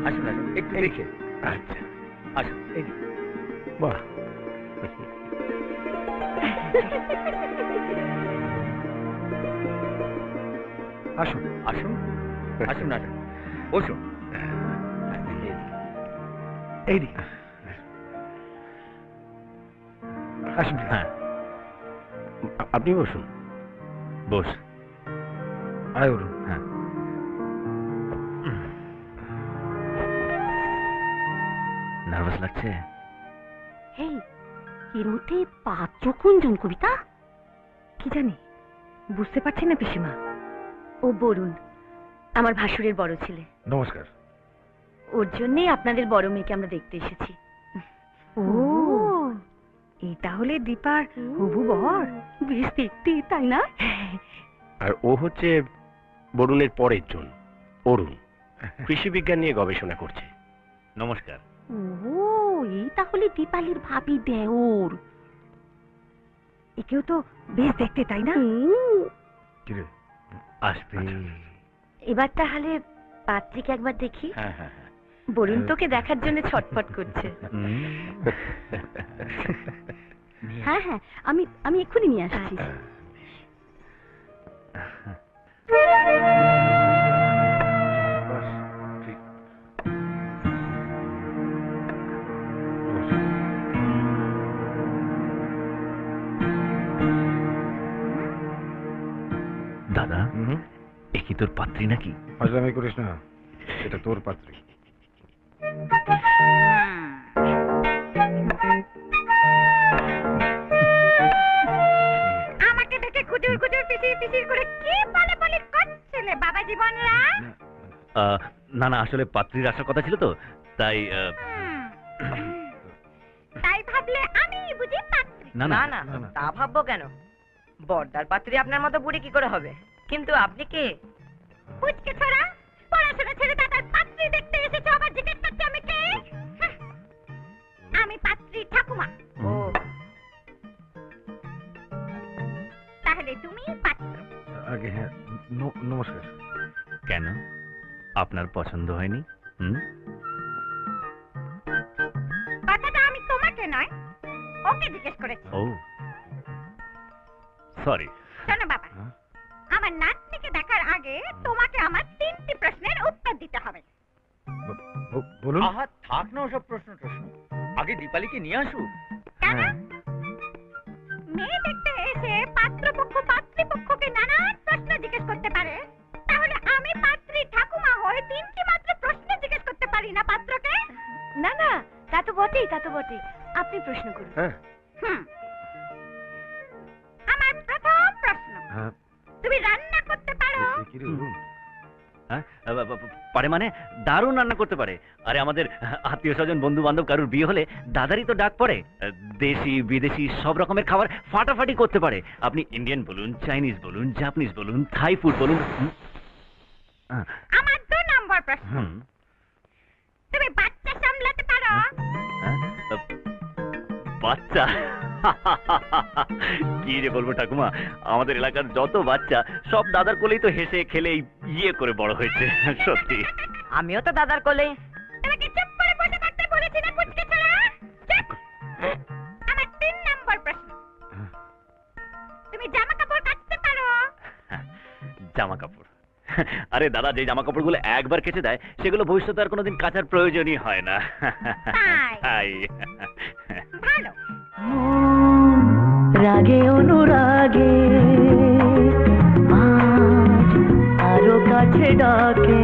আসুন আসুন, একটু দেখে। আচ্ছা, আসুন, এই যে। বাহ, আসুন আসুন আসুন আসুন, বসুন। এইদিকে আসুন। হ্যাঁ, আপনি বসুন। বস। আয় অরুণ। হ্যাঁ, নার্ভাস লাগছে? এই এর মধ্যে পাত্র কোনজন কবিতা? কি জানি, বুঝতে পারছি না পিসিমা। ও বরুণ, আমার ভাসুরের বড় ছেলে। নমস্কার। ওর জন্যই আপনাদের বড় মেয়েকে আমরা দেখতে এসেছি। ও, এই তাহলে দীপার হবু বর। বেশ দেখতে, তাই না? আর ও হচ্ছে বরুণের পরের জন, অরুণ। কৃষি বিজ্ঞান নিয়ে গবেষণা করছে। নমস্কার। ও, এই তাহলে দীপালির ভাবি দেওর। একেও তো বেশ দেখতে, তাই না? কিরে, আসবে। এবার তাহলে পাত্রীকে একবার দেখি। হ্যাঁ হ্যাঁ হ্যাঁ। বরুণ তোকে দেখার জন্য ছটফট করছে। হ্যাঁ হ্যাঁ, আমি এক্ষুনি নিয়ে আসছি। দাদা, এ কি তোর পাত্রী নাকি? ফাজলামি করিস না, এটা তোর পাত্রী। আমাকে দেখে খুচুর খুচুর পিছির পিছির করে কি বলে বলে করছিলে বাবা জীবনরা? না না, আসলে পাত্রীর আসার কথা ছিল তো, তাই তাই ভাবলে আমি বুঝি পাত্রী? না না না না, তা ভাববো কেন? বর্দার পাত্রী আপনার মতো বুড়ি কি করে হবে? কিন্তু আপনি কে? পুচকে ছড়া, পড়াশোনা ছেড়ে দাদার পাত্রী দেখতে এসেছো, আবার জিজ্ঞেস করছো আমি কে? হাহ, আমি পাত্রী ঠাকুমা। ও, তাহলে তুমি পাত্র। আগে হ্যাঁ, নমস্কার। কেন, আপনার পছন্দ হয়নি? কথাটা আমি তোমাকে নয়, ওকে জিজ্ঞেস করেছি। ও সরি। শোনো বাবা, আমার নাতনিকে দেখার আগে তোমাকে আমার 3টি প্রশ্নের উত্তর দিতে হবে। বলুন। আহা, থাক না ওসব প্রশ্ন প্রশ্ন, আগে দীপালিকে নিয়ে আসুক। কেন? মেয়ে দেখতে এসে পাত্রপক্ষ পাত্রীপক্ষকে নানান প্রশ্ন জিজ্ঞেস করতে পারে, তাহলে আমি পাত্রী ঠাকুমা হয়ে 3টি মাত্র প্রশ্ন জিজ্ঞেস করতে পারি না পাত্রকে? না না, তা তো বটেই, তা তো বটেই। আপনি প্রশ্ন করুন। হ্যাঁ হুম, আমার প্রথম প্রশ্ন, হ্যাঁ। তুমি রান্না করতে পারো? কিরে অরুণ, হ্যাঁ, পারে মানে দারুণ রান্না করতে পারে। আরে আমাদের আত্মীয় স্বজন বন্ধু বান্ধব কারুর বিয়ে হলে দাদারই তো ডাক পড়ে। দেশি বিদেশি সব রকমের খাবার ফাটাফাটি করতে পারে। আপনি ইন্ডিয়ান বলুন, চাইনিজ বলুন, জাপানিজ বলুন, থাই ফুড বলুন। আমার 2 নম্বর প্রশ্ন, তুমি বাচ্চা সামলাতে পারো? বাচ্চা? কি যে বলবো ঠাকুমা, আমাদের এলাকার যত বাচ্চা সব দাদার কোলেই তো হেসে খেলে ইয়ে করে বড় হয়েছে। সত্যি। আমিও তো দাদার কোলে। তোমাকে চুপ করে বসে থাকতে বলেছি না পুচকে ছড়া? চুপ! আমার 3 নম্বর প্রশ্ন, তুমি জামা কাপড় কাচতে পারো? জামা কাপড়? আরে দাদা, যে জামা কাপড়গুলো একবার কেচে দেয় সেগুলো ভবিষ্যতে আর কোনোদিন কাচার প্রয়োজনই হয় না। তাই? ভালো। রাগে অনুরাগে আজ আরো কাছে ডাকে।